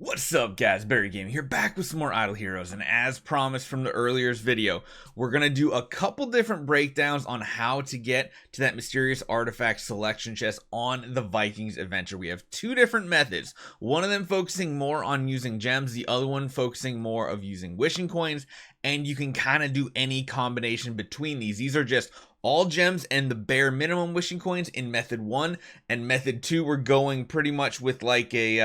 What's up guys, Barry Gaming here, back with some more Idle Heroes, and as promised from the earlier video, we're going to do a couple different breakdowns on how to get to that mysterious artifact selection chest on the Vikings adventure. We have two different methods, one of them focusing more on using gems, the other one focusing more of using wishing coins, and you can kind of do any combination between these. These are just all gems and the bare minimum wishing coins in method 1, and method 2 we're going pretty much with like a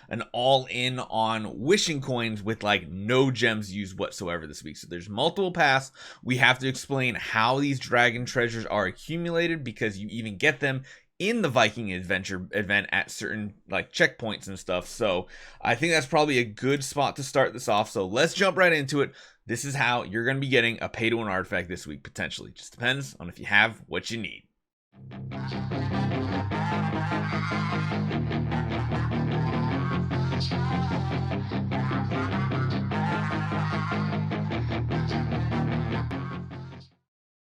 an all-in on wishing coins with like no gems used whatsoever this week. So there's multiple paths. We have to explain how these dragon treasures are accumulated, because you even get them in the Viking adventure event at certain like checkpoints and stuff. So I think that's probably a good spot to start this off. So let's jump right into it. This is how you're going to be getting a pay-to-win artifact this week, potentially. Just depends on if you have what you need.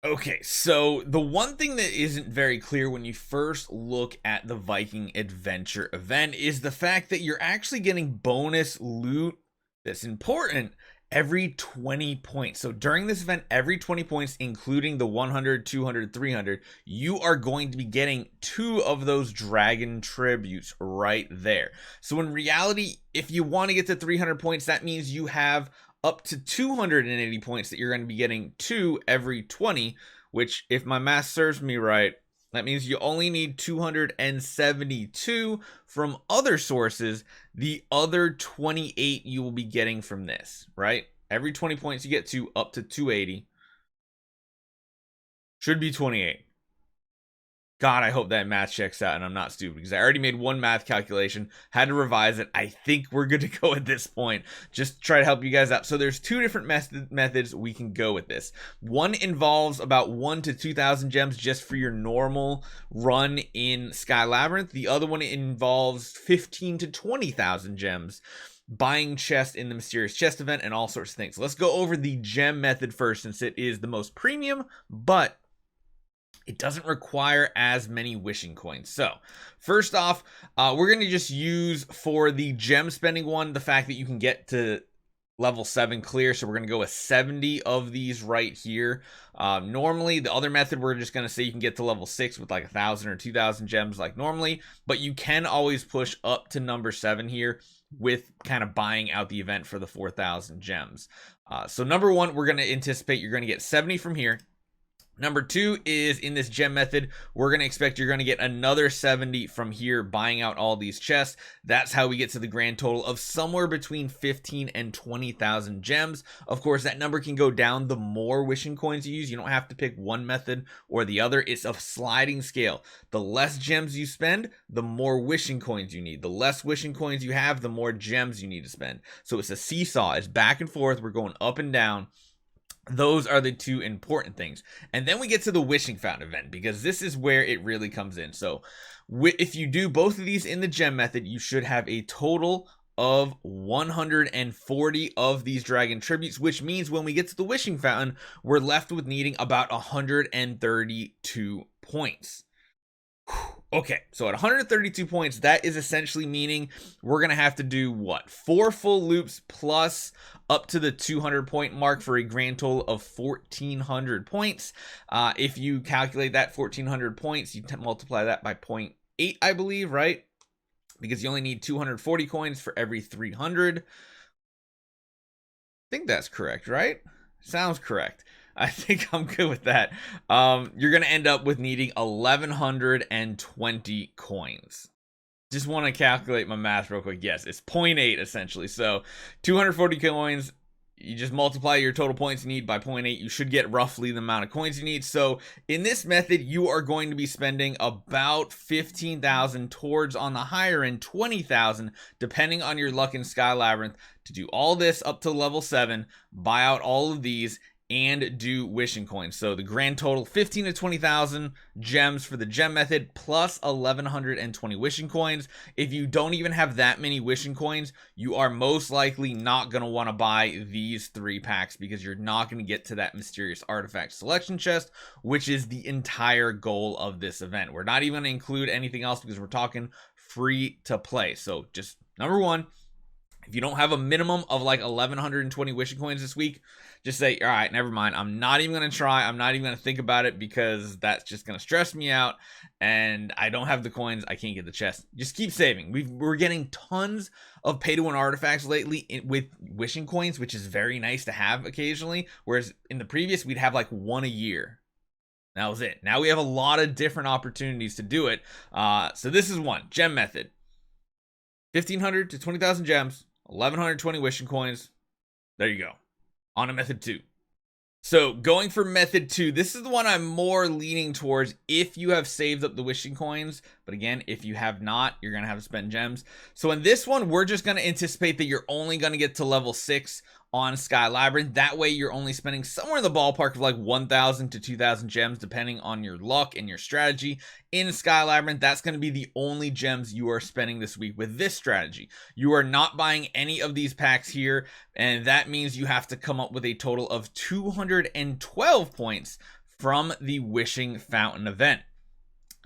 Okay, so the one thing that isn't very clear when you first look at the Viking Adventure event is the fact that you're actually getting bonus loot that's important every 20 points. So during this event, every 20 points, including the 100, 200, 300, you are going to be getting 2 of those dragon tributes right there. So in reality, if you want to get to 300 points, that means you have up to 280 points that you're going to be getting 2 every 20, which, if my math serves me right, that means you only need 272 from other sources. The other 28 you will be getting from this, right? Every 20 points you get to up to 280. Should be 28. God, I hope that math checks out and I'm not stupid, because I already made one math calculation, had to revise it. I think we're good to go at this point. Just try to help you guys out. So there's two different methods we can go with this. One involves about 1 to 2,000 gems just for your normal run in Sky Labyrinth. The other one involves 15 to 20,000 gems, buying chests in the mysterious chest event, and all sorts of things. Let's go over the gem method first, since it is the most premium, but it doesn't require as many wishing coins. So first off, we're going to just use, for the gem spending one, the fact that you can get to level 7 clear. So we're going to go with 70 of these right here. Normally, the other method, we're just going to say you can get to level 6 with like 1,000 or 2,000 gems like normally, but you can always push up to number 7 here with kind of buying out the event for the 4,000 gems. So number 1, we're going to anticipate you're going to get 70 from here. Number 2 is, in this gem method, we're going to expect you're going to get another 70 from here, buying out all these chests. That's how we get to the grand total of somewhere between 15 and 20,000 gems. Of course, that number can go down the more wishing coins you use. You don't have to pick one method or the other. It's a sliding scale. The less gems you spend, the more wishing coins you need. The less wishing coins you have, the more gems you need to spend. So it's a seesaw. It's back and forth. We're going up and down. Those are the two important things. And then we get to the wishing fountain event, because this is where it really comes in. So if you do both of these in the gem method, you should have a total of 140 of these dragon tributes, which means when we get to the wishing fountain, we're left with needing about 132 points. Okay, so at 132 points, that is essentially meaning we're going to have to do what? 4 full loops plus up to the 200 point mark for a grand total of 1,400 points. If you calculate that 1,400 points, you multiply that by 0.8, I believe, right? Because you only need 240 coins for every 300. I think that's correct, right? Sounds correct. I think I'm good with that. You're going to end up with needing 1,120 coins. Just want to calculate my math real quick. Yes, it's 0.8 essentially. So 240 coins. You just multiply your total points you need by 0.8. You should get roughly the amount of coins you need. So in this method, you are going to be spending about 15,000 towards, on the higher end, 20,000, depending on your luck in Sky Labyrinth, to do all this up to level 7, buy out all of these, and do wishing coins. So the grand total, 15 to 20,000 gems for the gem method, plus 1,120 wishing coins. If you don't even have that many wishing coins, you are most likely not going to want to buy these 3 packs, because you're not going to get to that mysterious artifact selection chest, which is the entire goal of this event. We're not even going to include anything else, because we're talking free to play. So just number 1, If you don't have a minimum of like 1120 wishing coins this week, just say, all right, never mind. I'm not even going to try. I'm not even going to think about it because that's just going to stress me out. And I don't have the coins. I can't get the chest. Just keep saving. We're getting tons of pay to win artifacts lately with wishing coins, which is very nice to have occasionally. Whereas in the previous, we'd have like one a year. That was it. Now we have a lot of different opportunities to do it. So this is one. Gem method. 1,500 to 20,000 gems. 1,120 wishing coins. There you go. On to method 2. So going for method 2, this is the one I'm more leaning towards if you have saved up the wishing coins. But again, if you have not, you're going to have to spend gems. So in this one, we're just going to anticipate that you're only going to get to level 6 on Sky Labyrinth. That way you're only spending somewhere in the ballpark of like 1,000 to 2,000 gems depending on your luck and your strategy in Sky Labyrinth. That's going to be the only gems you are spending this week with this strategy. You are not buying any of these packs here, and that means you have to come up with a total of 212 points from the Wishing Fountain event.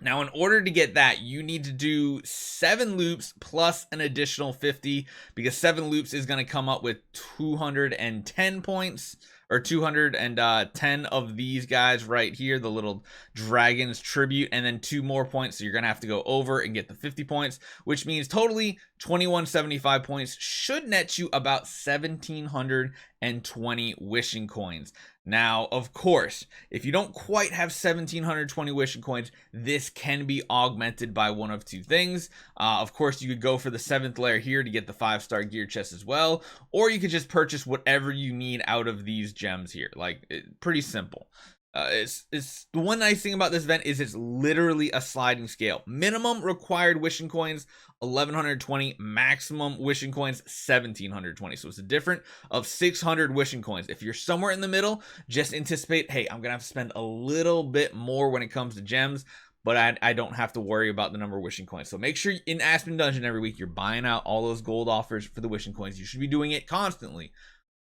Now, in order to get that, you need to do 7 loops plus an additional 50, because 7 loops is going to come up with 210 points, or 210 of these guys right here, the little dragon's tribute, and then 2 more points. So you're going to have to go over and get the 50 points, which means totally 2175 points should net you about 1,720 wishing coins. Now, of course, if you don't quite have 1,720 wishing coins, this can be augmented by one of 2 things. Of course, you could go for the 7th layer here to get the 5-star gear chest as well, or you could just purchase whatever you need out of these gems here. Like, pretty simple. It's the one nice thing about this event is it's literally a sliding scale. Minimum required wishing coins 1,120, maximum wishing coins 1,720. So it's a difference of 600 wishing coins. If you're somewhere in the middle, just anticipate, hey, I'm gonna have to spend a little bit more when it comes to gems, but I don't have to worry about the number of wishing coins. So make sure in Aspen Dungeon every week you're buying out all those gold offers for the wishing coins. You should be doing it constantly.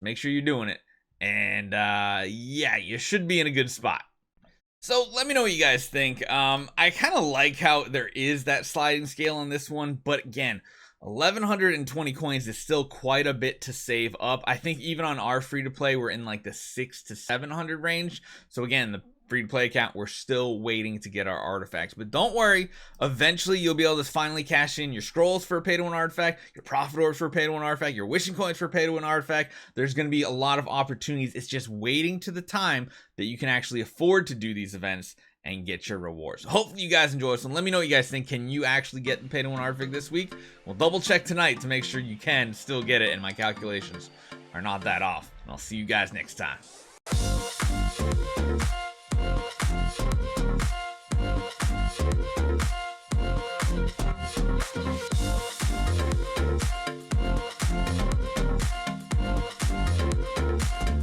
Make sure you're doing it. And yeah, you should be in a good spot. So let me know what you guys think. I kind of like how there is that sliding scale on this one, but again, 1,120 coins is still quite a bit to save up. I think even on our free to play, we're in like the 600 to 700 range. So again, the free to play account, we're still waiting to get our artifacts, but don't worry, eventually you'll be able to finally cash in your scrolls for a pay to win artifact, your profit orbs for a pay to win artifact, your wishing coins for a pay to win artifact. There's going to be a lot of opportunities. It's just waiting to the time that you can actually afford to do these events and get your rewards. Hopefully you guys enjoy this one. Let me know what you guys think. Can you actually get the pay to win artifact this week? We'll double check tonight to make sure you can still get it, and my calculations are not that off. And I'll see you guys next time.